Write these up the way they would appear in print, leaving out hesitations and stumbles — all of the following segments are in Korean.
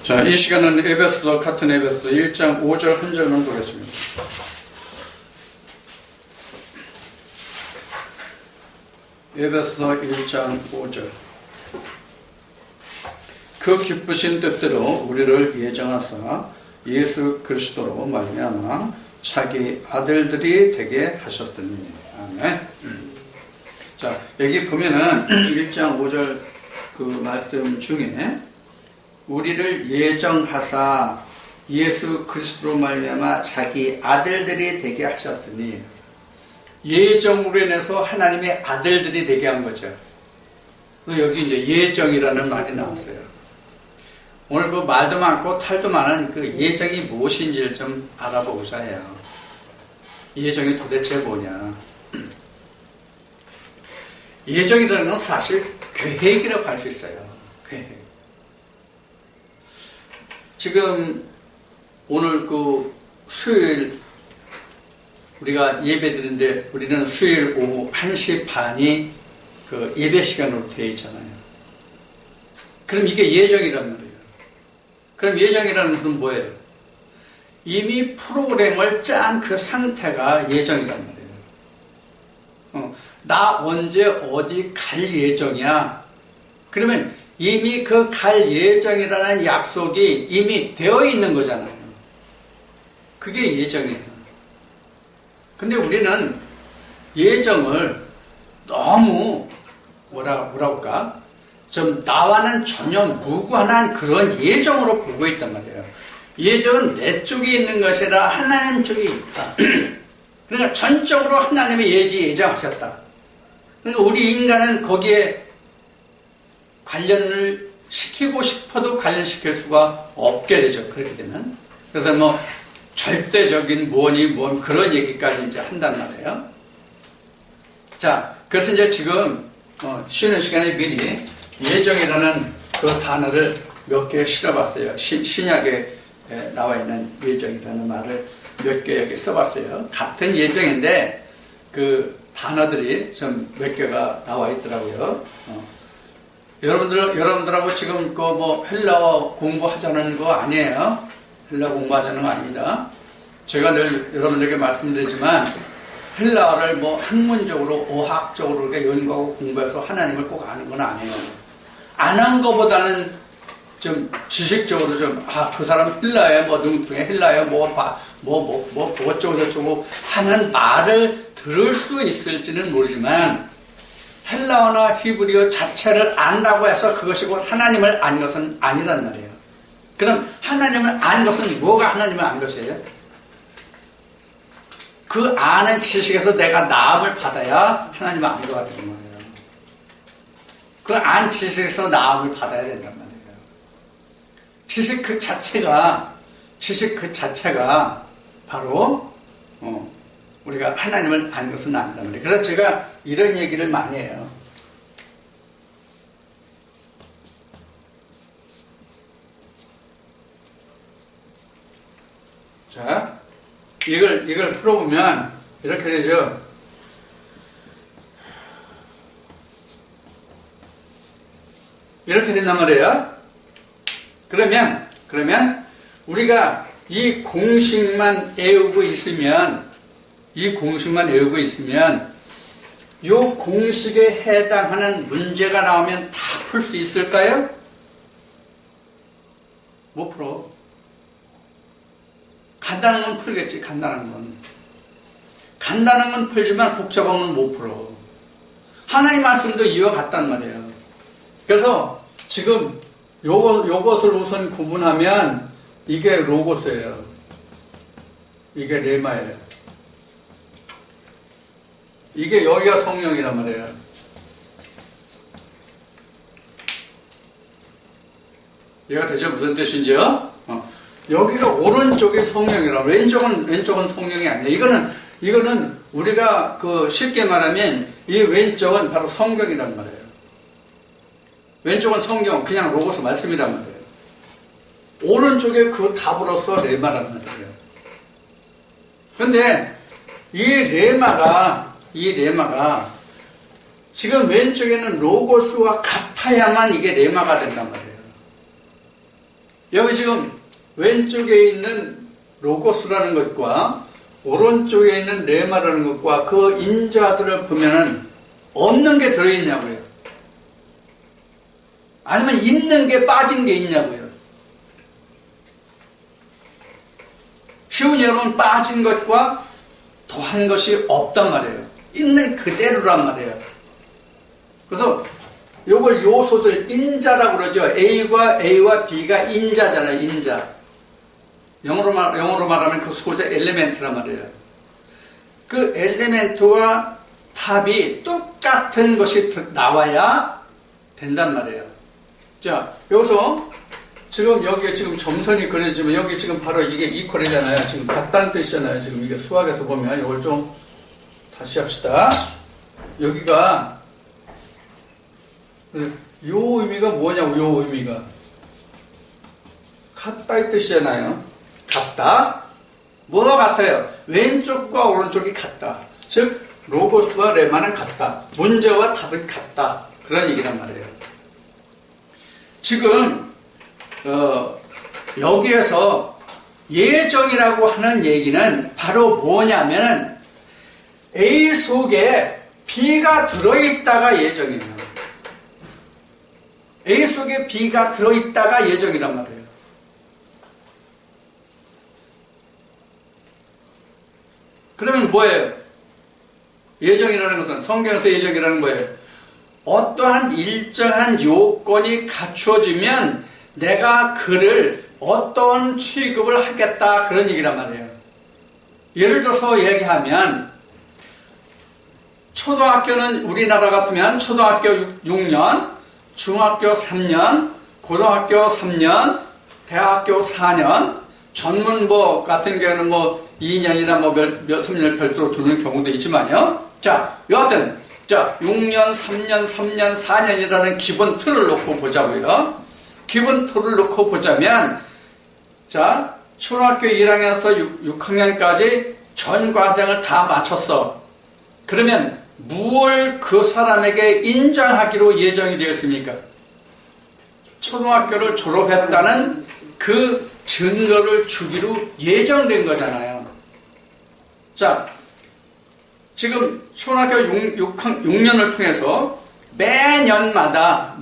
자, 이 시간은 에베소서, 같은 에베소서 1장 5절 한 절만 보겠습니다. 에베소서 1장 5절. 그 기쁘신 뜻대로 우리를 예정하사 예수 그리스도로 말미암아 자기 아들들이 되게 하셨으니. 아멘. 자, 여기 보면은 1장 5절 그 말씀 중에 우리를 예정하사 예수 그리스도로 말미암아 자기 아들들이 되게 하셨으니, 예정으로 인해서 하나님의 아들들이 되게 한 거죠. 여기 이제 예정이라는 말이 나왔어요. 오늘 그 말도 많고 탈도 많은 그 예정이 무엇인지를 좀 알아보고자 해요. 예정이 도대체 뭐냐? 예정이라는 건 사실 계획이라고 할 수 있어요. 계획. 지금 오늘 그 수요일 우리가 예배 드리는데, 우리는 수요일 오후 1시 반이 그 예배 시간으로 되어 있잖아요. 그럼 이게 예정이란 말이에요. 그럼 예정이라는 것은 뭐예요? 이미 프로그램을 짠 그 상태가 예정이란 말이에요. 나 언제 어디 갈 예정이야? 그러면 이미 그 갈 예정이라는 약속이 이미 되어 있는 거잖아요. 그게 예정이에요. 근데 우리는 예정을 너무 뭐랄까 좀 나와는 전혀 무관한 그런 예정으로 보고 있단 말이에요. 예정은 내 쪽에 있는 것이 아니라 하나님 쪽에 있다. 그러니까 전적으로 하나님의 예정하셨다. 그러니까 우리 인간은 거기에 관련을 시키고 싶어도 관련시킬 수가 없게 되죠. 그렇게 되면. 그래서 뭐 절대적인 뭔 그런 얘기까지 이제 한단 말이에요. 자, 그래서 이제 지금 쉬는 시간에 미리 예정이라는 그 단어를 몇 개 실어봤어요. 신약에 나와 있는 예정이라는 말을 몇 개 여기 써봤어요. 같은 예정인데 그 단어들이 좀 몇 개가 나와 있더라고요. 여러분들하고 지금 그 뭐 헬라어 공부하자는 거 아니에요. 헬라어 공부하자는 거 아닙니다. 제가 늘 여러분들에게 말씀드리지만 헬라어를 뭐 학문적으로 어학적으로 이렇게 연구하고 공부해서 하나님을 꼭 아는 건 아니에요. 안 한 거보다는 좀 지식적으로 좀 그 사람 헬라어에 뭐 능통해 헬라어에 뭐 어쩌고 저쩌고 하는 말을 들을 수 있을지는 모르지만 헬라어나 히브리어 자체를 안다고 해서 그것이 곧 하나님을 안 것은 아니란 말이에요. 그럼 하나님을 안 것은 뭐가 하나님을 안 것이에요? 그 아는 지식에서 내가 나음을 받아야 하나님을 안 것 같은 거예요. 그 안 지식에서 나음을 받아야 된단 말이에요. 지식 그 자체가 바로 우리가 하나님을 안 것은 아니란 말이에요. 그래서 제가 이런 얘기를 많이 해요. 자, 이걸 풀어보면 이렇게 되죠. 이렇게 된단 말이에요. 그러면 우리가 이 공식만 외우고 있으면 이 공식에 해당하는 문제가 나오면 다 풀 수 있을까요? 못 풀어. 간단한 건 풀겠지. 간단한 건 풀지만 복잡한 건 못 풀어. 하나님 말씀도 이와 같단 말이에요. 그래서 지금 요것을 우선 구분하면 이게 로고스예요. 이게 레마예요. 이게 여기가 성령이란 말이에요. 이해가 되죠? 무슨 뜻인지요? 여기가 오른쪽이 성령이라, 왼쪽은 성령이 아니에요. 이거는 우리가 그 쉽게 말하면 이 왼쪽은 바로 성경이란 말이에요. 왼쪽은 성경, 그냥 로고스 말씀이란 말이에요. 오른쪽에 그 답으로서 레마란 말이에요. 그런데 이 레마가 지금 왼쪽에는 로고스와 같아야만 이게 레마가 된단 말이에요. 여기 지금 왼쪽에 있는 로고스라는 것과 오른쪽에 있는 레마라는 것과 그 인자들을 보면은 없는 게 들어있냐고요. 아니면 있는 게 빠진 게 있냐고요. 쉬운 여러분, 빠진 것과 더한 것이 없단 말이에요. 있는 그대로란 말이에요. 그래서 요걸 요소들 인자라고 그러죠. A와 B가 인자잖아요. 인자. 영어로 말하면 그 소재 엘리멘트란 말이에요. 그 엘리멘트와 탑이 똑같은 것이 나와야 된단 말이에요. 자, 여기서 지금 여기에 지금 점선이 그려지면 여기 지금 바로 이게 이퀄이잖아요. 지금 같다는 뜻이잖아요. 지금 이게 수학에서 보면 이걸 좀 다시 합시다. 여기가 요 의미가 뭐냐고, 요 의미가 같다 이 뜻이잖아요. 같다. 뭐가 같아요? 왼쪽과 오른쪽이 같다. 즉 로고스와 레마는 같다. 문제와 답은 같다. 그런 얘기란 말이에요. 지금 여기에서 예정이라고 하는 얘기는 바로 뭐냐면 A 속에 B가 들어있다가 예정이에요. A 속에 B가 들어있다가 예정이란 말이에요. 그러면 뭐예요? 예정이라는 것은, 성경에서 예정이라는 거예요. 어떠한 일정한 요건이 갖춰지면 내가 그를 어떤 취급을 하겠다, 그런 얘기란 말이에요. 예를 들어서 얘기하면 초등학교는 우리나라 같으면 초등학교 6년, 중학교 3년, 고등학교 3년, 대학교 4년, 전문고 같은 경우는 2년이나 몇 3년을 별도로 두는 경우도 있지만요. 자, 여하튼, 6년, 3년, 3년, 4년이라는 기본 틀을 놓고 보자고요. 기본 틀을 놓고 보자면, 자, 초등학교 1학년에서 6학년까지 전 과정을 다 마쳤어. 그러면 무엇을 그 사람에게 인정하기로 예정이 되었습니까? 초등학교를 졸업했다는 그 증거를 주기로 예정된 거잖아요. 자, 지금 초등학교 6년을 통해서 매년마다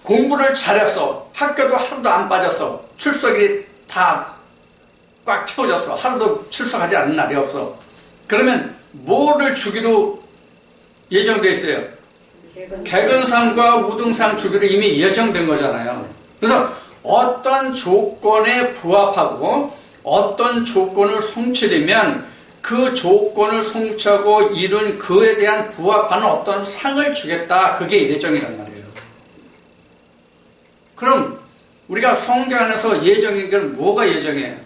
공부를 잘했어. 학교도 하루도 안 빠졌어. 출석이 다 꽉 채워졌어. 하루도 출석하지 않는 날이 없어. 그러면 뭐를 주기로 예정되어 있어요? 개근상과 우등상 주기로 이미 예정된 거잖아요. 그래서 어떤 조건에 부합하고 어떤 조건을 성취되면 그 조건을 성취하고 이룬 그에 대한 부합하는 어떤 상을 주겠다. 그게 예정이란 말이에요. 그럼 우리가 성경 안에서 예정인 게 뭐가 예정이에요?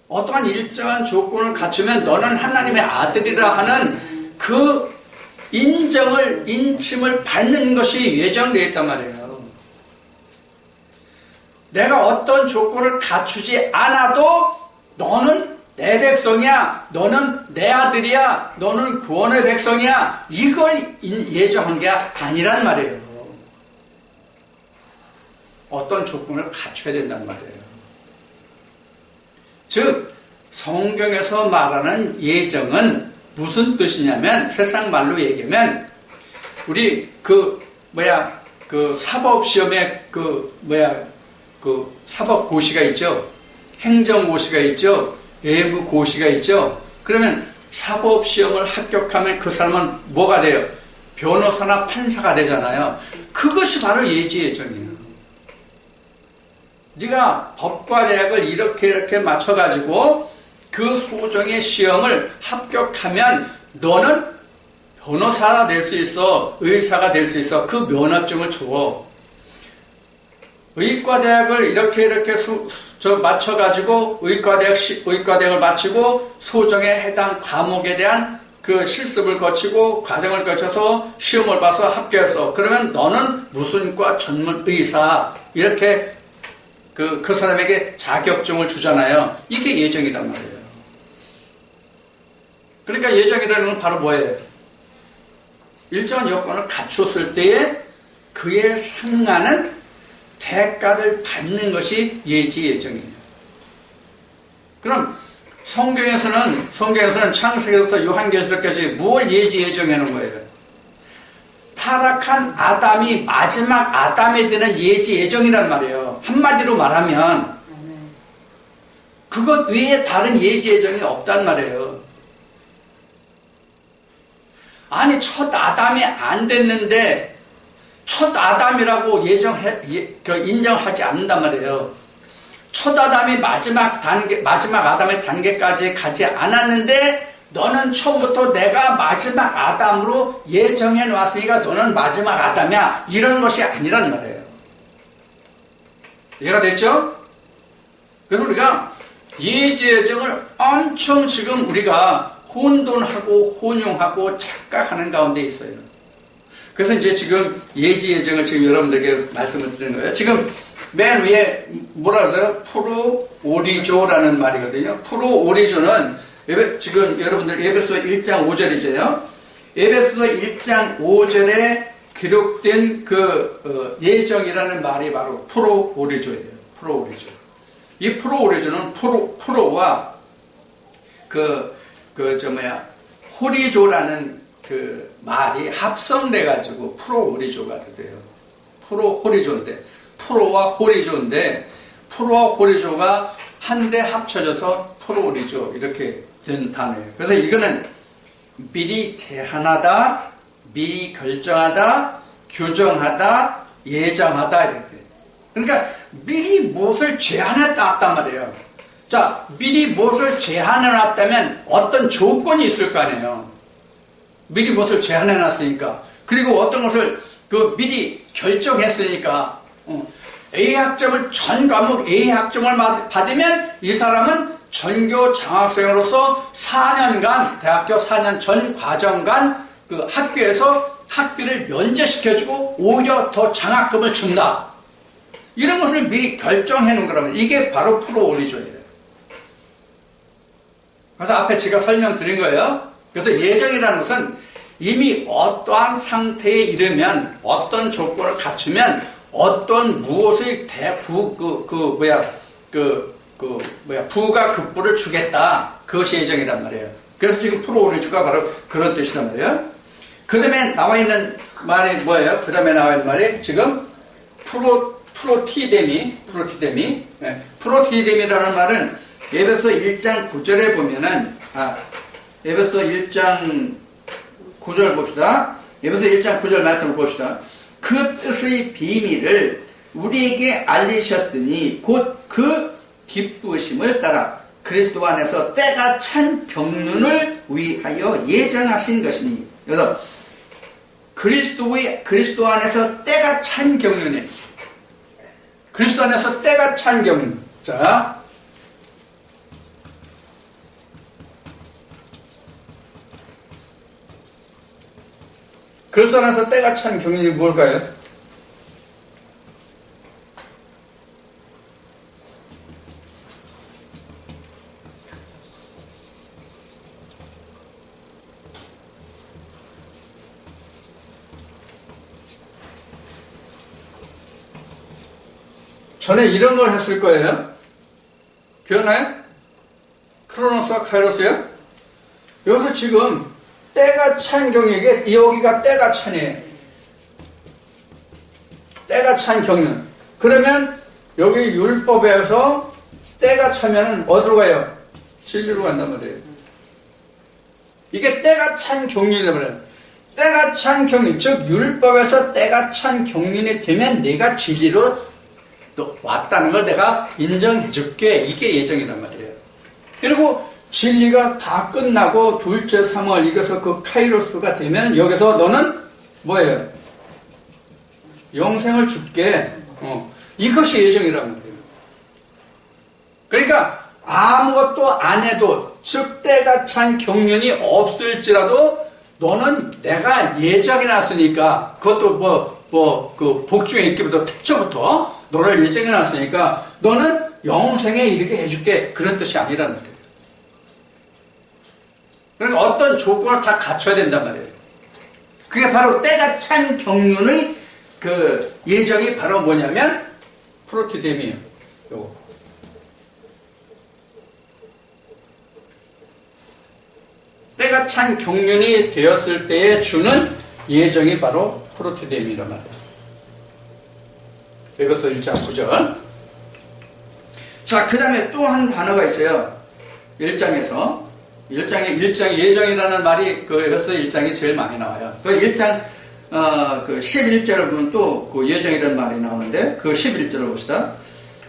어떠한 일정한 조건을 갖추면 너는 하나님의 아들이라 하는 그 인침을 받는 것이 예정되어 있단 말이에요. 내가 어떤 조건을 갖추지 않아도 너는 내 백성이야, 너는 내 아들이야, 너는 구원의 백성이야, 이걸 예정한 게 아니란 말이에요. 어떤 조건을 갖춰야 된단 말이에요. 즉 성경에서 말하는 예정은 무슨 뜻이냐면, 세상 말로 얘기하면 우리 그 사법시험에 사법고시가 있죠. 행정고시가 있죠. 외부고시가 있죠. 그러면 사법시험을 합격하면 그 사람은 뭐가 돼요? 변호사나 판사가 되잖아요. 그것이 바로 예지예정이에요. 네가 법과 제약을 이렇게 맞춰가지고 그 소정의 시험을 합격하면 너는 변호사가 될 수 있어, 의사가 될 수 있어. 그 면허증을 줘. 의과대학을 이렇게 맞춰가지고 의과대학을 마치고 소정에 해당 과목에 대한 그 실습을 거치고 과정을 거쳐서 시험을 봐서 합격해서, 그러면 너는 무슨 과 전문 의사, 이렇게 그 사람에게 자격증을 주잖아요. 이게 예정이란 말이에요. 그러니까 예정이라는 건 바로 뭐예요? 일정한 여건을 갖췄을 때에 그에 상응하는 대가를 받는 것이 예지 예정이에요. 그럼 성경에서는 창세기에서 요한계시록까지 뭘 예지 예정해 놓은 거예요? 타락한 아담이 마지막 아담에 대한 예지 예정이란 말이에요. 한마디로 말하면 그것 외에 다른 예지 예정이 없단 말이에요. 아니 첫 아담이 안 됐는데 첫 아담이라고 인정하지 않는단 말이에요. 첫 아담이 마지막 아담의 단계까지 가지 않았는데 너는 처음부터 내가 마지막 아담으로 예정해 놨으니까 너는 마지막 아담이야. 이런 것이 아니란 말이에요. 이해가 됐죠? 그래서 우리가 예지예정을 엄청 지금 우리가 혼돈하고 혼용하고 착각하는 가운데 있어요. 그래서 이제 지금 예지예정을 지금 여러분들에게 말씀을 드리는 거예요. 지금 맨 위에 뭐라 그러죠? 프로오리조라는 말이거든요. 프로오리조는 지금 여러분들 에베소 1장 5절이죠. 에베소 1장 5절에 기록된 예정이라는 말이 바로 프로오리조예요. 프로오리조. 이 프로오리조는 프로와 호리조라는 말이 합성돼가지고 프로오리조가 돼요. 프로호리조인데, 프로와 호리조인데, 프로와 호리조가 한데 합쳐져서 프로오리조 이렇게 된 단어예요. 그래서 이거는 미리 제한하다, 미리 결정하다, 규정하다, 예정하다 이렇게. 그러니까 미리 무엇을 제한해놨단 말이에요. 자, 미리 무엇을 제한해놨다면 어떤 조건이 있을 거 아니에요. 미리 무엇을 제한해놨으니까. 그리고 어떤 것을 미리 결정했으니까. A 학점을 전 과목 A 학점을 받으면 이 사람은 전교 장학생으로서 4년간 대학교 4년 전 과정간 학교에서 학비를 면제시켜주고 오히려 더 장학금을 준다. 이런 것을 미리 결정해 놓은 거라면 이게 바로 프로오리조예요. 그래서 앞에 제가 설명드린 거예요. 그래서 예정이라는 것은 이미 어떠한 상태에 이르면 어떤 조건을 갖추면 어떤 무엇의 부가 급부를 주겠다. 그것이 예정이란 말이에요. 그래서 지금 프로오리조가 바로 그런 뜻이란 말이에요. 그 다음에 나와 있는 말이 뭐예요? 그 다음에 나와 있는 말이 지금 프로티데미라는 말은 에베소 1장 9절에 보면은, 에베소 1장 9절 봅시다. 에베소 1장 9절 말씀을 봅시다. 그 뜻의 비밀을 우리에게 알리셨으니 곧 그 기쁘심을 따라 그리스도 안에서 때가 찬 경륜을 위하여 예정하신 것이니. 그래서 그리스도 안에서 때가 찬 경륜에 그리스도 안에서 때가 찬 경륜. 자, 그리스도 안에서 때가 찬 경륜이 뭘까요? 전에 이런 걸 했을 거예요. 기억나요? 크로노스와 카이로스요? 여기서 지금 때가 찬 경륜에 여기가 때가 찬이에요. 때가 찬 경륜. 그러면 여기 율법에서 때가 차면 어디로 가요? 진리로 간단 말이에요. 이게 때가 찬 경륜이란 말이에요. 때가 찬 경륜, 즉 율법에서 때가 찬 경륜이 되면 내가 진리로 왔다는 걸 내가 인정해 줄게. 이게 예정이란 말이에요. 그리고 진리가 다 끝나고 둘째 3월 이겨서 그 카이로스가 되면 여기서 너는 뭐예요? 영생을 줄게. 이것이 예정이란 말이에요. 그러니까 아무것도 안 해도 즉 때가 찬 경륜이 없을지라도 너는 내가 예정해 놨으니까 그것도 그 복중의 입기부터 태초부터 너를 예정해 놨으니까 너는 영생에 이르게 해줄게. 그런 뜻이 아니라는 거예요. 그러니까 어떤 조건을 다 갖춰야 된단 말이에요. 그게 바로 때가 찬 경륜의 그 예정이 바로 뭐냐면 프로티뎀이에요. 요거. 때가 찬 경륜이 되었을 때에 주는 예정이 바로 프로티뎀이란 말이에요. 에베소 1장 9절. 자, 그 다음에 또 한 단어가 있어요. 1장에서. 1장에 예정이라는 말이 그 에베소 1장이 제일 많이 나와요. 그 1장, 그 11절을 보면 또 그 예정이라는 말이 나오는데, 그 11절을 봅시다.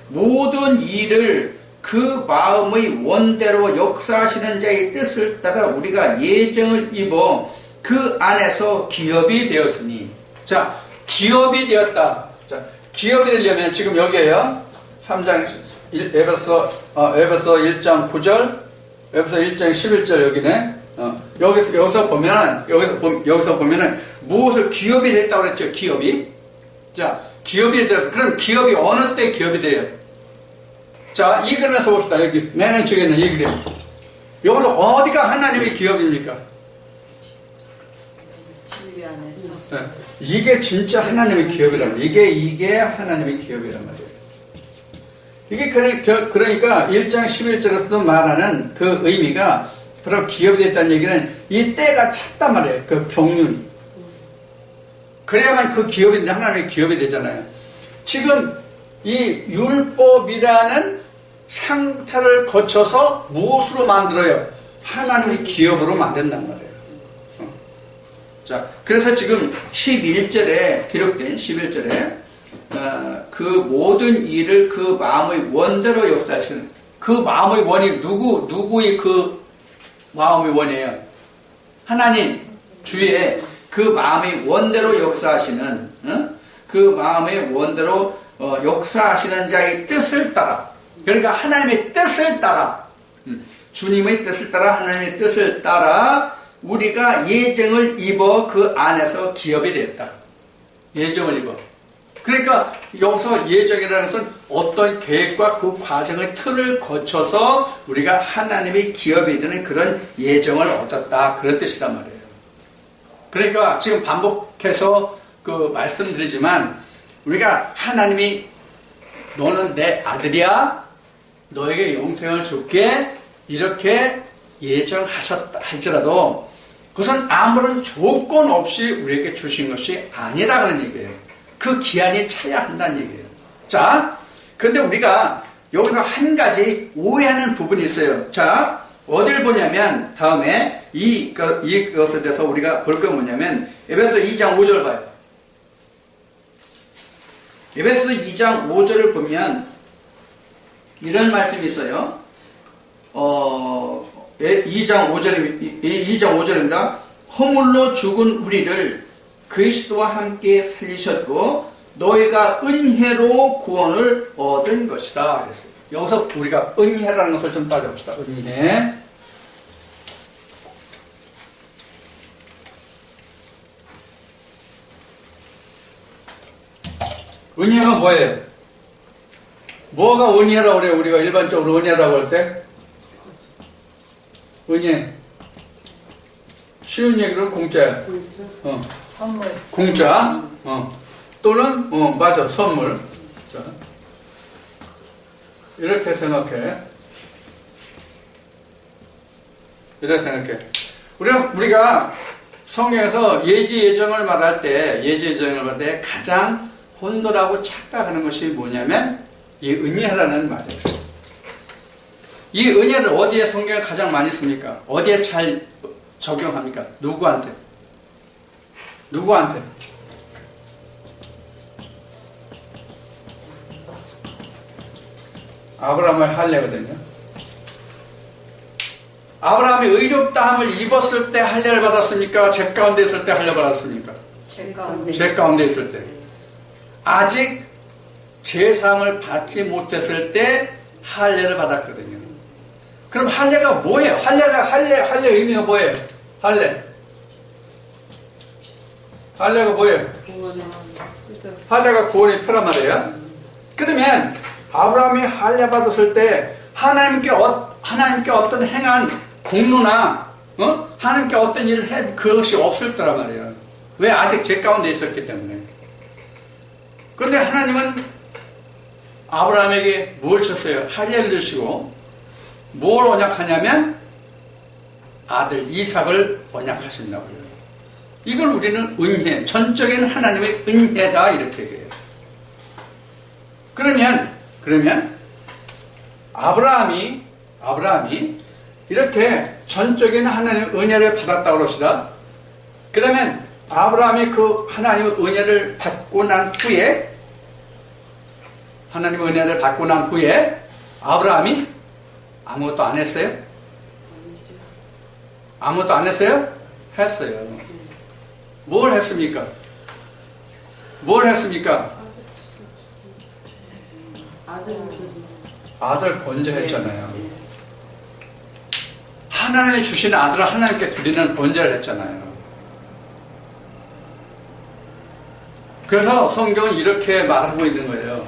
모든 일을 그 마음의 원대로 역사하시는 자의 뜻을 따라 우리가 예정을 입어 그 안에서 기업이 되었으니. 자, 기업이 되었다. 자, 기업이 되려면 지금 여기에요. 3장, 에베소 1장 9절, 에베소 1장 11절 여기네. 여기서 보면은 무엇을 기업이 됐다고 그랬죠? 기업이. 자, 기업이 되어서, 그럼 기업이 어느 때 기업이 돼요? 자, 이 글에서 봅시다. 여기 맨 왼쪽에 있는 이 글. 여기서 어디가 하나님의 기업입니까? 진리 안에서. 네. 이게 진짜 하나님의 기업이란 말이에요. 이게 하나님의 기업이란 말이에요. 이게 그러니까 1장 11절에서도 말하는 그 의미가 바로 기업이 됐다는 얘기는 이 때가 찼단 말이에요. 그 경륜이. 그래야만 그 기업이 하나님의 기업이 되잖아요. 지금 이 율법이라는 상태를 거쳐서 무엇으로 만들어요? 하나님의 기업으로 만든단 말이에요. 자, 그래서 지금 11절에 기록된 11절에 그 모든 일을 그 마음의 원대로 역사하시는, 그 마음의 원이 누구의 그 마음의 원이에요? 하나님 주의 그 마음의 원대로 역사하시는, 그 마음의 원대로 역사하시는 자의 뜻을 따라, 그러니까 하나님의 뜻을 따라, 주님의 뜻을 따라, 하나님의 뜻을 따라 우리가 예정을 입어 그 안에서 기업이 됐다. 예정을 입어. 그러니까 여기서 예정이라는 것은 어떤 계획과 그 과정의 틀을 거쳐서 우리가 하나님의 기업이 되는 그런 예정을 얻었다. 그런 뜻이란 말이에요. 그러니까 지금 반복해서 그 말씀드리지만 우리가 하나님이 너는 내 아들이야, 너에게 영생을 줄게, 이렇게 예정하셨다 할지라도 그것은 아무런 조건 없이 우리에게 주신 것이 아니라 그런 얘기예요. 그 기한이 차야 한다는 얘기예요. 자, 그런데 우리가 여기서 한 가지 오해하는 부분이 있어요. 자, 어딜 보냐면 다음에 이것에 대해서 우리가 볼 건 뭐냐면 에베소 2장 5절 봐요. 에베소 2장 5절을 보면 이런 말씀이 있어요. 2장 5절입니다. 허물로 죽은 우리를 그리스도와 함께 살리셨고 너희가 은혜로 구원을 얻은 것이다. 여기서 우리가 은혜라는 것을 좀 따져봅시다. 은혜. 은혜가 뭐예요? 뭐가 은혜라고 그래요? 우리가 일반적으로 은혜라고 할 때? 은혜. 쉬운 얘기로는 공짜야. 선물. 공짜. 또는, 맞아. 선물. 자. 이렇게 생각해. 이렇게 생각해. 우리가 성경에서 예정을 말할 때 가장 혼돈하고 착각하는 것이 뭐냐면 이 은혜라는 말이에요. 이 은혜를 어디에 성경에 가장 많이 씁니까? 어디에 잘 적용합니까? 누구한테? 아브라함의 할례거든요. 아브라함이 의롭다함을 입었을 때 할례를 받았습니까? 죄 가운데 있을 때 할례 받았습니까? 죄 가운데 있을 때. 아직 제사함을 받지 못했을 때 할례를 받았거든요. 그럼 할례가 뭐예요? 할례 의미가 뭐예요? 할례가 뭐예요? 할례가 구원의 표란 말이에요. 그러면 아브라함이 할례 받았을 때 하나님께 어떤 행한 공로나 하나님께 어떤 일을 해 그것이 없을 거란 말이에요. 왜? 아직 죄 가운데 있었기 때문에. 그런데 하나님은 아브라함에게 뭘 줬어요? 할례를 주시고 뭘 언약하냐면 아들 이삭을 언약하신다고요. 이걸 우리는 은혜, 전적인 하나님의 은혜다 이렇게 얘기해요. 그러면 아브라함이 이렇게 전적인 하나님의 은혜를 받았다고 그럽시다. 그러면 아브라함이 그 하나님의 은혜를 받고 난 후에 아브라함이 아무것도 안 했어요? 아무것도 안 했어요? 했어요. 뭘 했습니까? 아들 번제했잖아요. 하나님이 주신 아들을 하나님께 드리는 번제를 했잖아요. 그래서 성경은 이렇게 말하고 있는 거예요.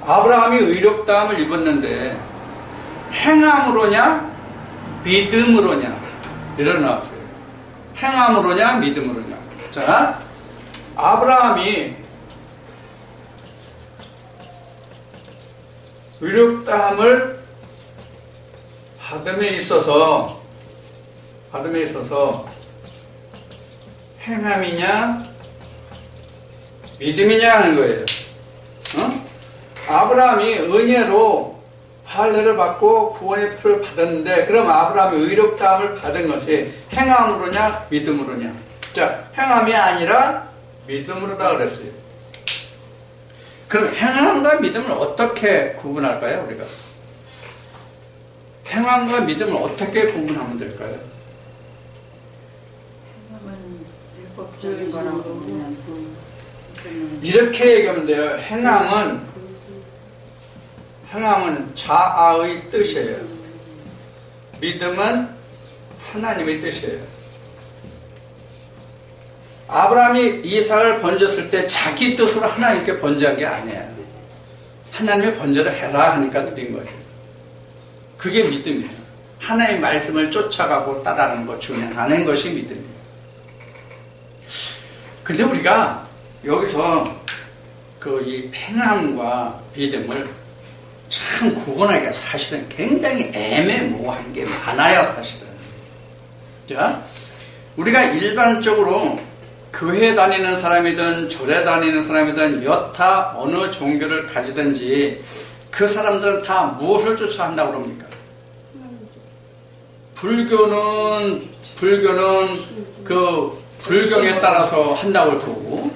아브라함이 의롭다함을 입었는데 행함으로냐 믿음으로냐 이런 나왔어요. 행함으로냐 믿음으로냐. 자, 아브라함이 의롭다함을 받음에 있어서 행함이냐 믿음이냐 하는 거예요. 아브라함이 은혜로 할례를 받고 구원의 표를 받았는데 그럼 아브라함이 의롭다함을 받은 것이 행함으로냐 믿음으로냐. 자, 행함이 아니라 믿음으로다 그랬어요. 그럼 행함과 믿음을 어떻게 구분할까요, 우리가? 행함과 믿음을 어떻게 구분하면 될까요? 행함은 율법적인 거라고 보면 이렇게 얘기하면 돼요. 행함은 자아의 뜻이에요. 믿음은 하나님의 뜻이에요. 아브라함이 이삭을 번졌을 때 자기 뜻으로 하나님께 번제한 게 아니에요. 하나님의 번제를 해라 하니까 드린 거예요. 그게 믿음이에요. 하나님의 말씀을 쫓아가고 따라가는 것, 준행하는 것이 믿음이에요. 근데 우리가 여기서 이 행함과 믿음을 참 구분하기가 사실은 굉장히 애매모호한 게 많아요, 사실은. 자, 우리가 일반적으로 교회 다니는 사람이든 절에 다니는 사람이든 여타 어느 종교를 가지든지 그 사람들은 다 무엇을 쫓아한다고 그럽니까? 불교는 그 불경에 따라서 한다고 할 거고,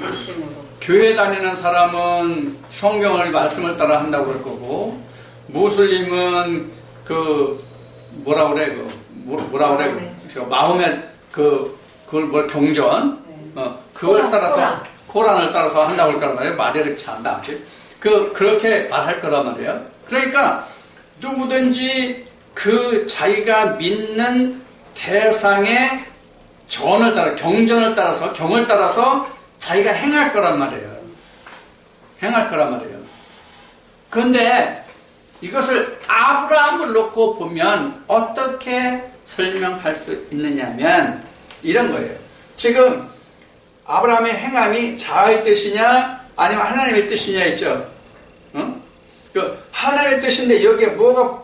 교회 다니는 사람은 성경의 말씀을 따라 한다고 할 거고, 무슬림은 마호멧 그걸 경전, 그걸 따라서 코란을 따라서 한다고 할 거란 말이에요. 말이 이렇게 잘한다. 그렇게 말할 거란 말이에요. 그러니까 누구든지 그 자기가 믿는 대상의 전을 따라 경전을 따라서 경을 따라서 자기가 행할 거란 말이에요. 그런데 이것을 아브라함을 놓고 보면 어떻게 설명할 수 있느냐면 이런 거예요. 지금 아브라함의 행함이 자아의 뜻이냐 아니면 하나님의 뜻이냐 있죠. 하나님의 뜻인데 여기에 뭐가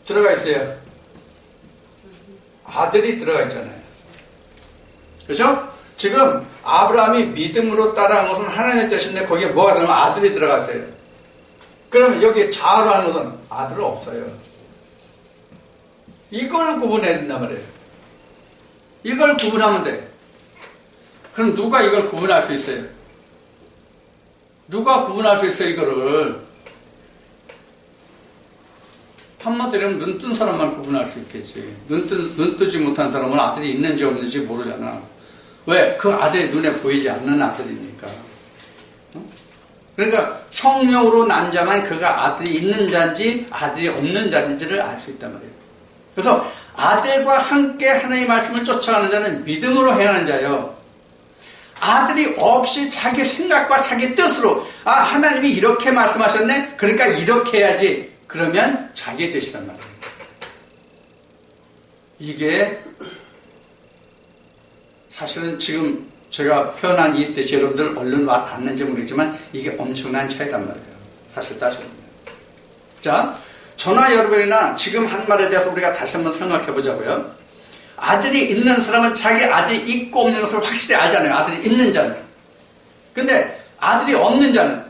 들어가 있어요? 아들이 들어가 있잖아요. 그렇죠? 지금 아브라함이 믿음으로 따라한 것은 하나님의 뜻인데 거기에 뭐가 들어가면 아들이 들어갔어요. 그러면 여기에 자아로 하는 것은 아들은 없어요. 이걸 구분해야 된단 말이에요. 이걸 구분하면 돼. 그럼 누가 이걸 구분할 수 있어요? 누가 구분할 수 있어요, 이거를? 한마디로 하면 눈 뜬 사람만 구분할 수 있겠지. 눈 뜨지 못한 사람은 아들이 있는지 없는지 모르잖아. 왜? 그 아들이 눈에 보이지 않는 아들이니까. 그러니까 성령으로 난 자만 그가 아들이 있는 자인지 아들이 없는 자인지를 알 수 있단 말이에요. 그래서 아들과 함께 하나님의 말씀을 쫓아가는 자는 믿음으로 행하는 자요. 아들이 없이 자기 생각과 자기 뜻으로 하나님이 이렇게 말씀하셨네? 그러니까 이렇게 해야지. 그러면 자기의 뜻이란 말이에요. 이게 사실은 지금 제가 표현한 이 뜻이 여러분들 얼른 와 닿는지 모르겠지만 이게 엄청난 차이란 말이에요. 사실 따져보면. 자, 저나 여러분이나 지금 한 말에 대해서 우리가 다시 한번 생각해 보자고요. 아들이 있는 사람은 자기 아들이 있고 없는 것을 확실히 알잖아요. 아들이 있는 자는. 근데 아들이 없는 자는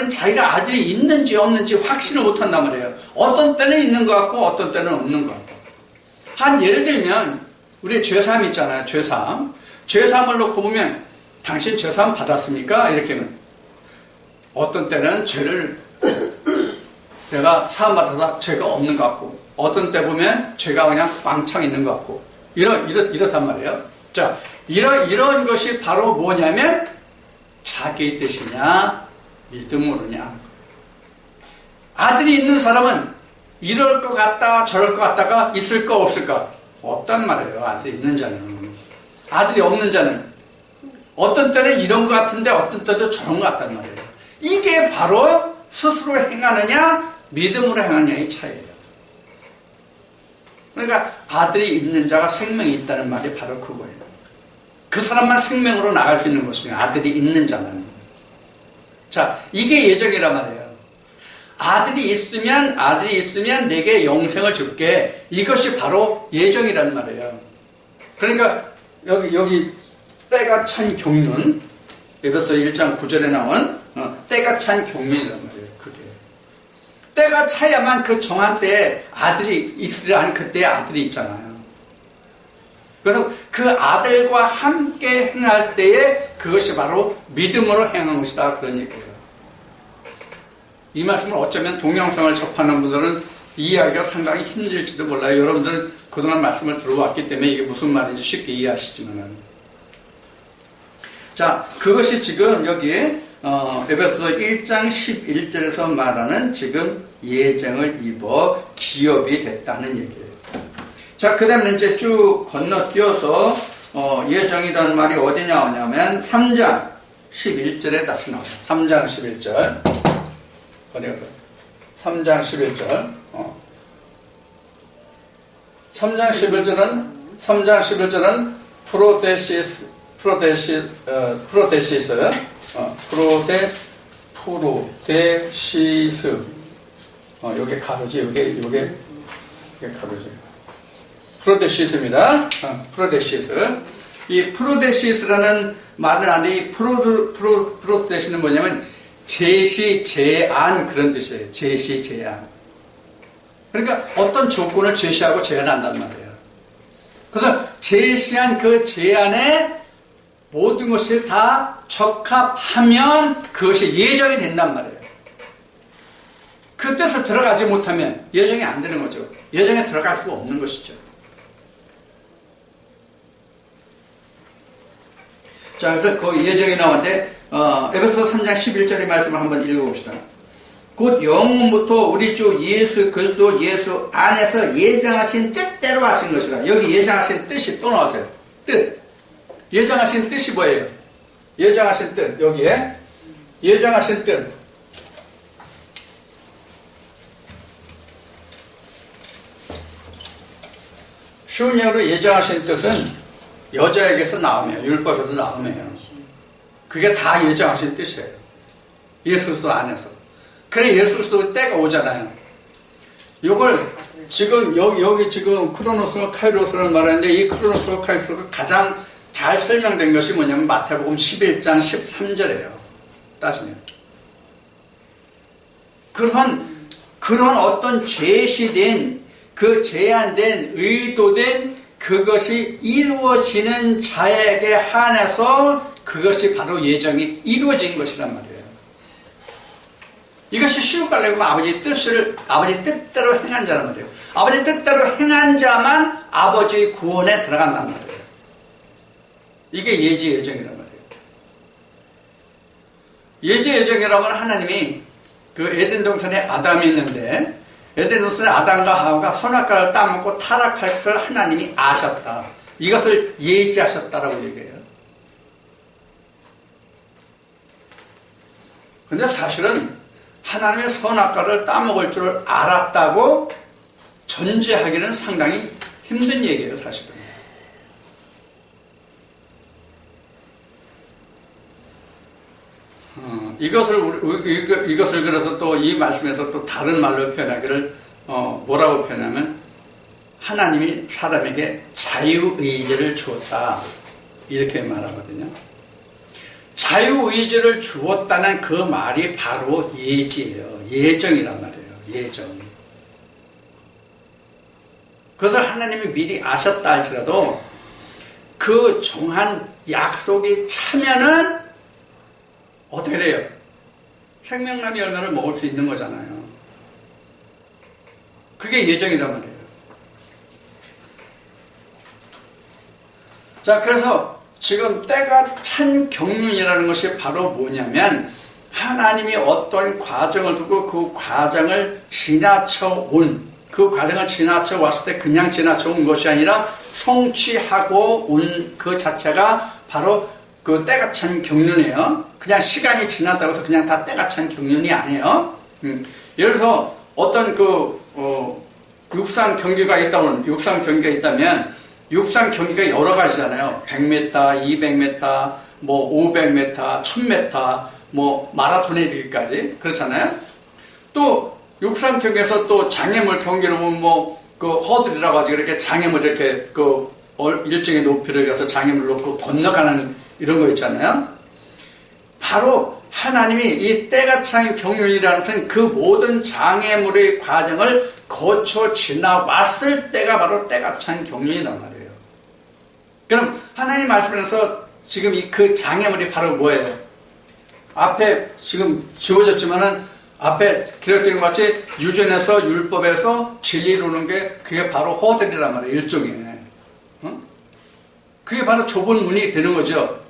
자기가 아들이 있는지 없는지 확신을 못한단 말이에요. 어떤 때는 있는 것 같고 어떤 때는 없는 것 같고. 한 예를 들면 우리 죄사함 있잖아요. 죄사함. 죄사함을 놓고 보면 당신 죄사함 받았습니까? 이렇게는 어떤 때는 죄를 내가 사함받아서 죄가 없는 것 같고 어떤 때 보면 죄가 그냥 왕창 있는 것 같고 이렇단 말이에요. 자, 이런 것이 바로 뭐냐면 자기 뜻이냐 믿음으로냐. 아들이 있는 사람은 이럴 것 같다 저럴 것 같다가 있을까 없을까? 없단 말이에요. 아들이 있는 자는. 아들이 없는 자는 어떤 때는 이런 것 같은데 어떤 때도 저런 것 같단 말이에요. 이게 바로 스스로 행하느냐 믿음으로 행하느냐의 차이예요. 그러니까 아들이 있는 자가 생명이 있다는 말이 바로 그거예요. 그 사람만 생명으로 나갈 수 있는 것이냐. 아들이 있는 자만. 자, 이게 예정이란 말이에요. 아들이 있으면 내게 영생을 줄게. 이것이 바로 예정이란 말이에요. 그러니까 여기 때가 찬 경륜, 에베소 1장 9절에 나온 때가 찬 경륜이란 말이에요. 그게 때가 차야만 그 정한 때에 아들이 있으려 하는 그때에 아들이 있잖아요. 그래서 그 아들과 함께 행할 때에 그것이 바로 믿음으로 행한 것이다. 그런 얘기예요. 이 말씀을 어쩌면 동영상을 접하는 분들은 이해하기가 상당히 힘들지도 몰라요. 여러분들은 그동안 말씀을 들어왔기 때문에 이게 무슨 말인지 쉽게 이해하시지만은. 자, 그것이 지금 여기 에베소 1장 11절에서 말하는 지금 예정을 입어 기업이 됐다는 얘기예요. 자, 그 다음에 이제 쭉 건너뛰어서 예정이라는 말이 어디 나오냐면 3장 11절에 다시 나와요. 3장 11절. 어디가 3장 11절. 3장 11절은 프로데시스 요게 가로지, 요게 가로지. 프로데시스입니다. 프로데시스. 이 프로데시스라는 말은 안에 이 프로데시는 뭐냐면 제시, 제안 그런 뜻이에요. 제시, 제안. 그러니까 어떤 조건을 제시하고 제안한단 말이에요. 그래서 제시한 그 제안에 모든 것이 다 적합하면 그것이 예정이 된단 말이에요. 그 뜻을 들어가지 못하면 예정이 안 되는 거죠. 예정에 들어갈 수가 없는 것이죠. 자, 그래서 그 예정이 나오는데 에베소 3장 11절의 말씀을 한번 읽어봅시다. 곧 영원부터 우리 주 예수 그리스도 예수 안에서 예정하신 뜻대로 하신 것이라. 여기 예정하신 뜻이 또 나왔어요. 뜻. 예정하신 뜻이 뭐예요? 예정하신 뜻. 여기에 예정하신 뜻. 쉬운 얘기로 예정하신 뜻은 여자에게서 나오면 율법에서 나오면 그게 다 예정하신 뜻이에요. 예수 그리스도 안에서. 그래 예수 그리스도 때가 오잖아요. 이걸 지금 여기 지금 크로노스와 카이로스를 말하는데 이 크로노스와 카이로스가 가장 잘 설명된 것이 뭐냐면 마태복음 11장 13절이에요. 따지면 그런 어떤 제시된 그 제한된 의도된 그것이 이루어지는 자에게 한해서 그것이 바로 예정이 이루어진 것이란 말이에요. 이것이 쉬운 말로 하면 아버지 뜻대로 행한 자란 말이에요. 아버지 뜻대로 행한 자만 아버지의 구원에 들어간단 말이에요. 이게 예지 예정이란 말이에요. 예지 예정이라면 하나님이 그 에덴 동산에 아담이 있는데 에덴 동산에 아담과 하와가 선악과를 따먹고 타락할 것을 하나님이 아셨다. 이것을 예지하셨다라고 얘기해요. 근데 사실은 하나님의 선악과를 따먹을 줄 알았다고 전제하기는 상당히 힘든 얘기예요, 사실은. 이것을 그래서 또 이 말씀에서 또 다른 말로 표현하기를 뭐라고 표현하면 하나님이 사람에게 자유의지를 주었다 이렇게 말하거든요. 자유의지를 주었다는 그 말이 바로 예지예요. 예정이란 말이에요. 예정. 그것을 하나님이 미리 아셨다 할지라도 그 정한 약속이 차면은 어떻게 돼요? 생명나무 열매를 먹을 수 있는 거잖아요. 그게 예정이란 말이에요. 자, 그래서 지금 때가 찬 경륜이라는 것이 바로 뭐냐면 하나님이 어떤 과정을 두고 그 과정을 지나쳐 왔을 때 그냥 지나쳐 온 것이 아니라 성취하고 온 그 자체가 바로 그 때가 찬 경륜이에요. 그냥 시간이 지났다고 해서 그냥 다 때가 찬 경륜이 아니에요. 예를 들어서 어떤 육상 경기가 있다면 육상 경기가 여러 가지잖아요. 100m, 200m, 뭐 500m, 1000m, 뭐 마라톤에 이르기까지 그렇잖아요. 또 육상 경기에서 또 장애물 경기로 보면 그 허들이라고 하지 이렇게 장애물 이렇게 일정의 높이를 가서 장애물 놓고 건너가는 이런 거 있잖아요. 바로 하나님이 이 때가 찬 경륜이라는 것은 그 모든 장애물의 과정을 거쳐 지나왔을 때가 바로 때가 찬 경륜이란 말이에요. 그럼 하나님 말씀에서 지금 그 장애물이 바로 뭐예요? 앞에 지금 지워졌지만은 앞에 기록된 것 같이 유전에서 율법에서 진리를 오는 게 그게 바로 허들이란 말이에요. 일종의. 그게 바로 좁은 문이 되는 거죠.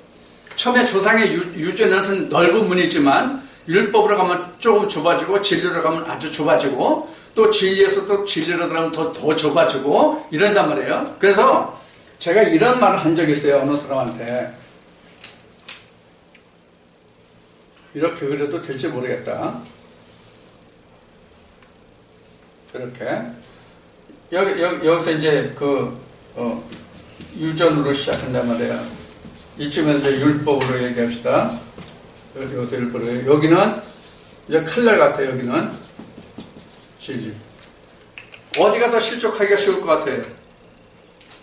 처음에 조상의 유전에서는 넓은 문이지만 율법으로 가면 조금 좁아지고 진리로 가면 아주 좁아지고 또 진리에서 또 진리로 들어가면 더 좁아지고 이런단 말이에요. 그래서 제가 이런 말을 한 적이 있어요. 어느 사람한테. 이렇게 그래도 될지 모르겠다. 이렇게. 여기서 이제 유전으로 시작한단 말이에요. 이쯤에서 이제 율법으로 얘기합시다. 여기서 율법으로. 여기는 이제 칼날 같아요. 여기는 진리. 어디가 더 실족하기가 쉬울 것 같아요?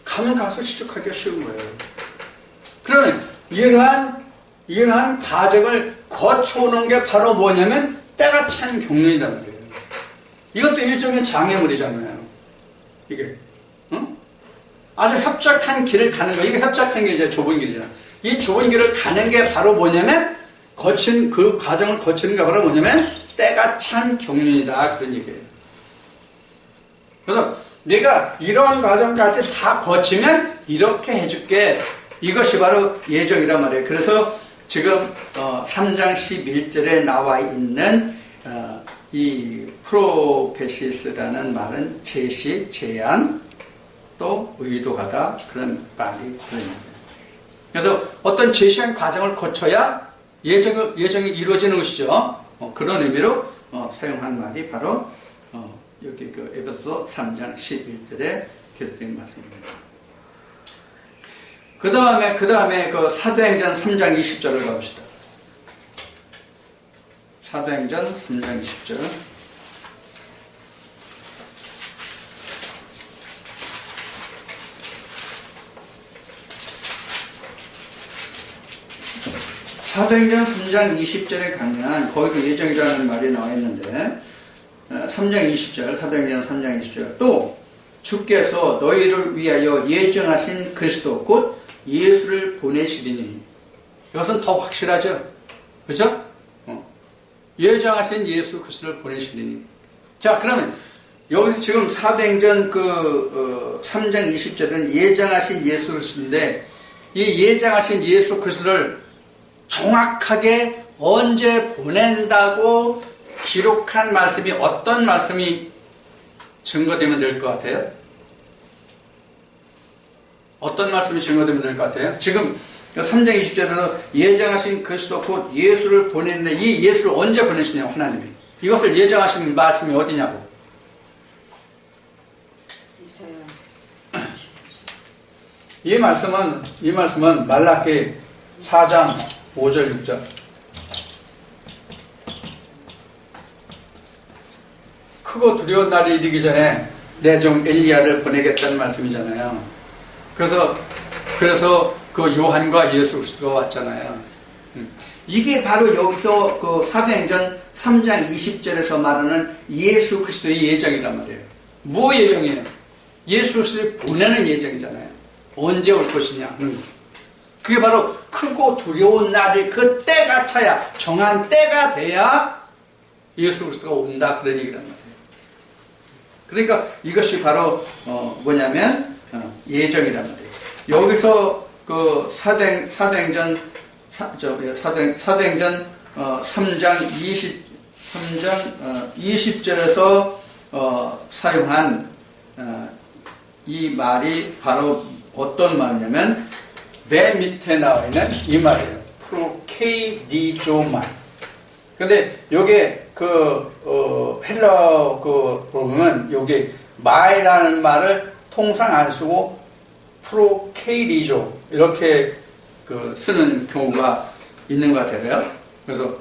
가면 가서 실족하기가 쉬운 거예요. 그러면 이러한 과정을 거쳐오는 게 바로 뭐냐면 때가 찬 경륜이라는 거예요. 이것도 일종의 장애물이잖아요. 이게. 아주 협착한 길을 가는 거예요. 이게 협착한 길이죠. 좁은 길이잖아. 이 좁은 길을 가는 게 바로 뭐냐면 그 과정을 거치는 게 바로 뭐냐면 때가 찬 경륜이다. 그런 얘기예요. 그래서 내가 이러한 과정까지 다 거치면 이렇게 해줄게. 이것이 바로 예정이란 말이에요. 그래서 지금 3장 11절에 나와 있는 이 프로페시스라는 말은 제시, 제안, 또 의도하다 그런 말이 들어있는 거예요. 그래서 어떤 제시한 과정을 거쳐야 예정이 이루어지는 것이죠. 그런 의미로 사용한 말이 바로 여기 에베소서 3장 11절에 기록된 말씀입니다. 그 다음에 사도행전 3장 20절을 가봅시다. 사도행전 3장 20절. 사도행전 3장 20절에 가면 거기도 예정이라는 말이 나와 있는데 3장 20절 사도행전 3장 20절 또 주께서 너희를 위하여 예정하신 그리스도 곧 예수를 보내시리니 이것은 더 확실하죠. 그렇죠? 예정하신 예수 그리스도를 보내시리니 자 그러면 여기서 지금 사도행전 3장 20절은 예정하신 예수 그리스도인데 이 예정하신 예수 그리스도를 정확하게 언제 보낸다고 기록한 말씀이 어떤 말씀이 증거되면 될 것 같아요? 어떤 말씀이 증거되면 될 것 같아요? 지금 3장 20절에서 예정하신 그리스도 곧 예수를 보냈는데 이 예수를 언제 보내시냐고 하나님이 이것을 예정하신 말씀이 어디냐고 이 말씀은 말라기 4장 5절 6절 크고 두려운 날이 이르기 전에 내 종 엘리야를 보내겠다는 말씀이잖아요. 그래서 그 요한과 예수 그리스도가 왔잖아요. 이게 바로 여기서 그 사도행전 3장 20절에서 말하는 예수 그리스도의 예정이란 말이에요. 뭐 예정이에요? 예수 그리스도를 보내는 예정이잖아요. 언제 올 것이냐. 그게 바로 크고 두려운 날이 그 때가 차야, 정한 때가 돼야 예수 그리스도가 온다, 그런 얘기란 말이에요. 그러니까 이것이 바로 뭐냐면 예정이란 말이에요. 여기서 그 사도행전 3장 20절에서 사용한 이 말이 바로 어떤 말이냐면 맨 밑에 나와 있는 이 말이에요. 프로케이디조 말. 근데 요게 헬러 보면 요게 마이라는 말을 통상 안 쓰고 프로케이디조 이렇게 쓰는 경우가 있는 것 같아요. 그래서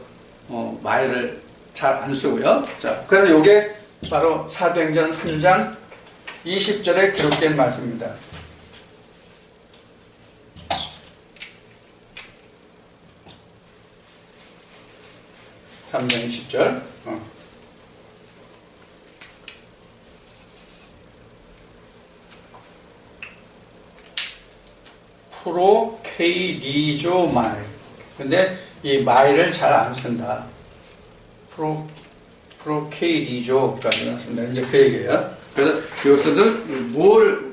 마이를 잘 안 쓰고요. 자, 그래서 요게 바로 사도행전 3장 20절에 기록된 말씀입니다. 3장 20절. 프로케이리조 말. 근데 이 마이를 잘 안 쓴다. 프로케이리조까지 쓴다. 이제 그 얘기예요. 그래서 여기서도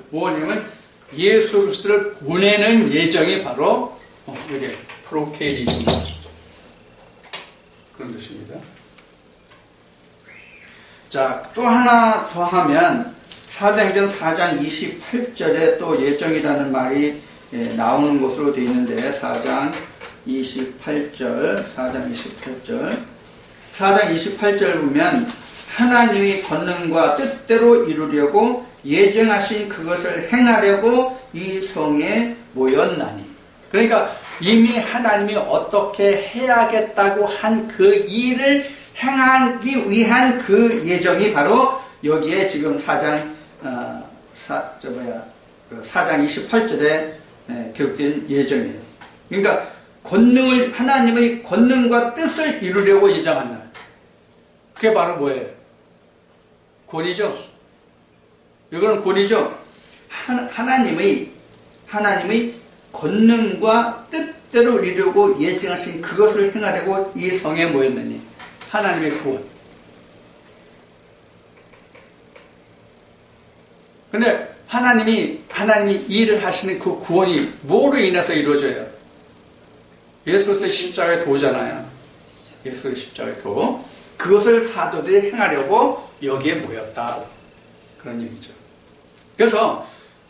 뭐냐면 예수 그리스도를 보내는 예정이 바로 이게 프로케이리조 말. 그런 뜻입니다. 자, 또 하나 더 하면 사도행전 4장 28절에 또 예정이라는 말이 나오는 것으로 되어 있는데 4장 28절 4장 28절 보면 하나님이 권능과 뜻대로 이루려고 예정하신 그것을 행하려고 이 성에 모였나니. 그러니까 이미 하나님이 어떻게 해야겠다고 한 그 일을 행하기 위한 그 예정이 바로 여기에 지금 4장 28절에 기록된 예정이에요. 그러니까 하나님의 권능과 뜻을 이루려고 예정한 날. 그게 바로 뭐예요? 권위죠. 이거는 권위죠. 하나님의 권능과 뜻대로 이루려고 예정하신 그것을 행하려고 이 성에 모였느니 하나님의 구원. 근데 하나님이 일을 하시는 그 구원이 뭐로 인해서 이루어져요? 예수 그리스도의 십자가의 도잖아요. 예수 그리스도의 십자가의 도. 그것을 사도들이 행하려고 여기에 모였다. 그런 얘기죠. 그래서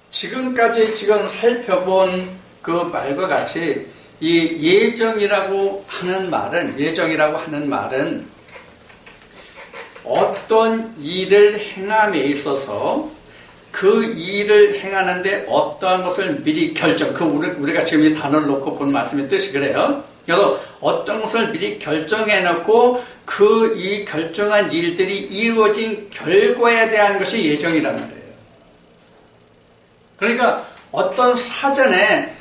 지금까지 살펴본 그 말과 같이 이 예정이라고 하는 말은 어떤 일을 행함에 있어서 그 일을 행하는데 어떠한 것을 미리 우리가 지금 이 단어를 놓고 본 말씀의 뜻이 그래요. 그래서 어떤 것을 미리 결정해 놓고 이 결정한 일들이 이루어진 결과에 대한 것이 예정이란 말이에요. 그러니까 어떤 사전에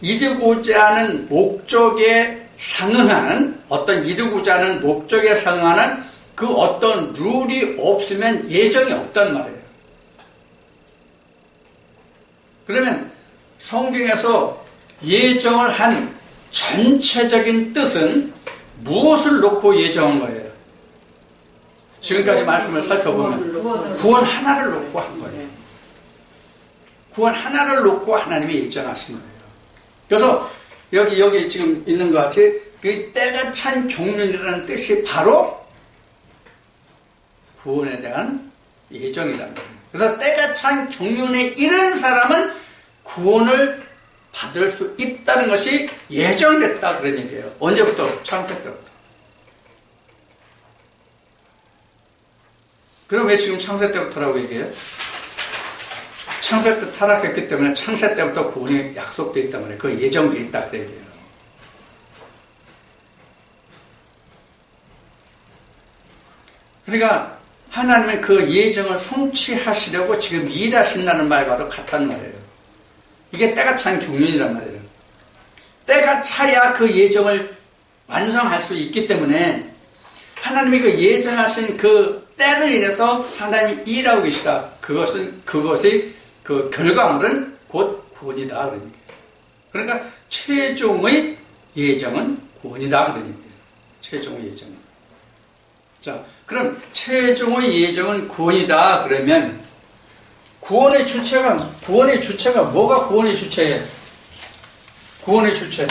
이루고자 하는 목적에 상응하는 그 어떤 룰이 없으면 예정이 없단 말이에요. 그러면 성경에서 예정을 한 전체적인 뜻은 무엇을 놓고 예정한 거예요? 지금까지 말씀을 살펴보면 구원 하나를 놓고 한 거예요. 구원 하나를 놓고 하나님이 예정하신 거예요. 그래서 여기 지금 있는 것 같이 그 때가 찬 경륜이라는 뜻이 바로 구원에 대한 예정이라는 거예요. 그래서 때가 찬 경륜에 이른 사람은 구원을 받을 수 있다는 것이 예정됐다, 그런 얘기예요. 언제부터? 창세 때부터. 그럼 왜 지금 창세 때부터라고 얘기해요? 창세 때 타락했기 때문에 창세 때부터 구원이 약속되어 있단 말이에요. 그 예정되어 있다, 그 얘기예요. 그러니까 하나님은 그 예정을 성취하시려고 지금 일하신다는 말과도 같단 말이에요. 이게 때가 찬 경륜이란 말이에요. 때가 차야 그 예정을 완성할 수 있기 때문에 하나님이 그 예정하신 그 때를 인해서 하나님 일하고 계시다. 그것이 그 결과물은 곧 구원이다. 그러니까 최종의 예정은 구원이다. 그러니까 최종의 예정은. 자, 그럼 최종의 예정은 구원이다. 그러면 구원의 주체가 뭐가 구원의 주체예요? 구원의 주체.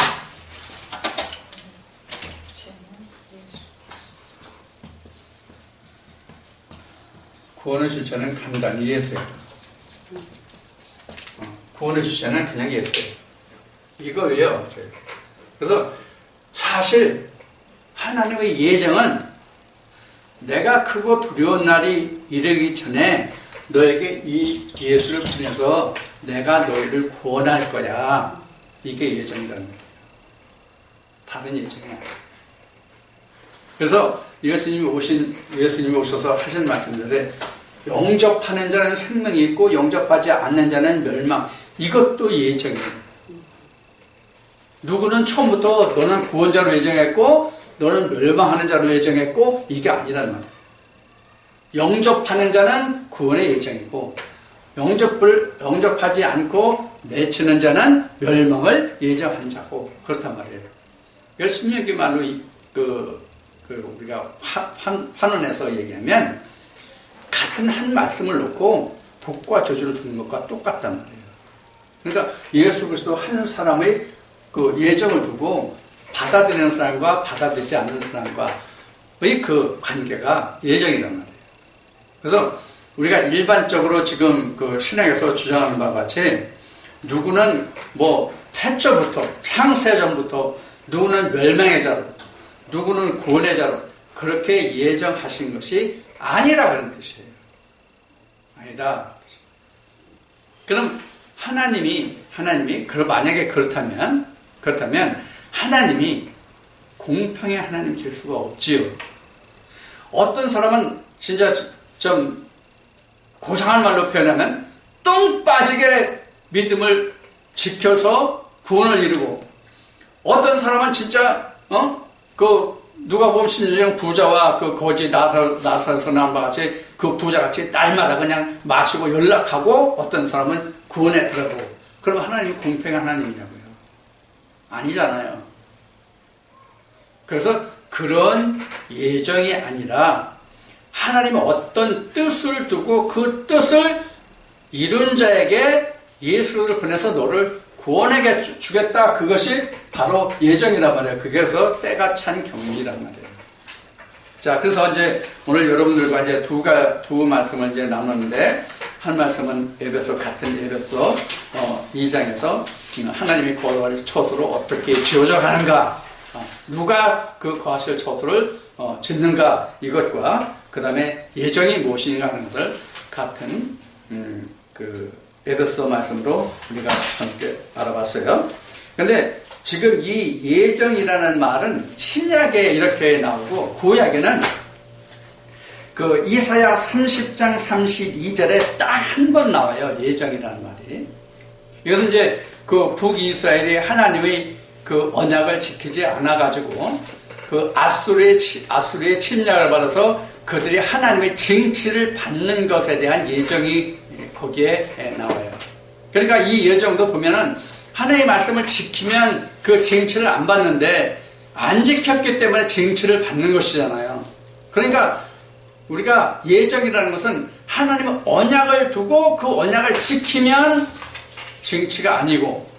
구원의 주체는 간단히 예수예요. 구원의 주체는 그냥 예수예요. 이거예요. 그래서 사실 하나님의 예정은 내가 크고 두려운 날이 이르기 전에 너에게 이 예수를 보내서 내가 너희를 구원할 거야. 이게 예정이라는 거예요. 다른 예정이 아니에요. 그래서 예수님이 오셔서 하신 말씀들에 영접하는 자는 생명이 있고 영접하지 않는 자는 멸망. 이것도 예정이에요. 누구는 처음부터 너는 구원자로 예정했고 너는 멸망하는 자로 예정했고 이게 아니란 말이에요. 영접하는 자는 구원의 예정이고 영접하지 않고 내치는 자는 멸망을 예정한 자고 그렇단 말이에요. 신명기 말로 우리가 환원해서 얘기하면 같은 한 말씀을 놓고 복과 저주를 두는 것과 똑같단 말이에요. 그러니까 예수 그리스도 한 사람의 그 예정을 두고 받아들이는 사람과 받아들이지 않는 사람과의 그 관계가 예정이란 말이에요. 그래서 우리가 일반적으로 지금 그 신학에서 주장하는 바와 같이 누구는 태초부터 창세전부터 누구는 멸망의 자로 누구는 구원의 자로 그렇게 예정하신 것이 아니라 그런 뜻이에요. 아니다. 그럼 하나님이 만약에 그렇다면 하나님이 공평의 하나님이 될 수가 없지요. 어떤 사람은 진짜 좀 고상한 말로 표현하면 똥 빠지게 믿음을 지켜서 구원을 이루고 어떤 사람은 진짜 누가복음 16장 부자와 그 거지 나사로서 나온 바 같이 그 부자같이 날마다 그냥 마시고 연락하고 어떤 사람은 구원에 들어가고 그럼 하나님이 공평한 하나님이냐고요. 아니잖아요. 그래서 그런 예정이 아니라 하나님은 어떤 뜻을 두고 그 뜻을 이룬 자에게 예수를 보내서 너를 구원하게 주겠다. 그것이 바로 예정이란 말이에요. 그래서 때가 찬 경륜이란 말이에요. 자, 그래서 이제 오늘 여러분들과 이제 두 말씀을 이제 나눴는데 한 말씀은 같은 에베소 2장에서 하나님이 거하실 처소로 어떻게 지어져 가는가, 누가 그 거하실 처소를 짓는가 이것과 그 다음에 예정이 무엇인가 하는 것을 같은 그 에베소 말씀으로 우리가 함께 알아봤어요. 그런데 지금 이 예정이라는 말은 신약에 이렇게 나오고 구약에는 그 이사야 30장 32절에 딱 한 번 나와요. 예정이라는 말이. 이것은 이제 그 북이스라엘이 하나님의 그 언약을 지키지 않아가지고 그 아수르의 침략을 받아서 그들이 하나님의 징치를 받는 것에 대한 예정이 거기에 나와요. 그러니까 이 예정도 보면은 하나님의 말씀을 지키면 그 징치를 안 받는데 안 지켰기 때문에 징치를 받는 것이잖아요. 그러니까 우리가 예정이라는 것은 하나님의 언약을 두고 그 언약을 지키면 징치가 아니고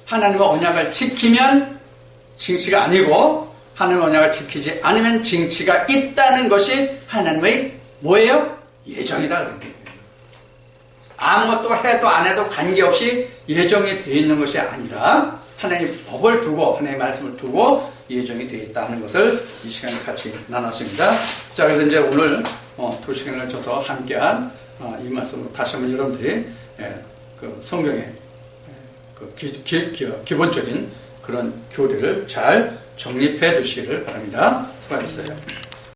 하나님의 언약을 지키면 징치가 아니고 하나님의 언약을 지키지 않으면 징치가 있다는 것이 하나님의 뭐예요? 예정이다. 그렇게. 아무것도 해도 안 해도 관계없이 예정이 되어 있는 것이 아니라 하나님의 법을 두고 하나님의 말씀을 두고 예정이 되어 있다 하는 것을 이 시간에 같이 나눴습니다. 자, 그래서 이제 오늘 2시간을 줘서 함께한 이 말씀으로 다시 한번 여러분들이 그 성경의 그 기본적인 그런 교리를 잘 정립해 두시기를 바랍니다. 수고하셨어요.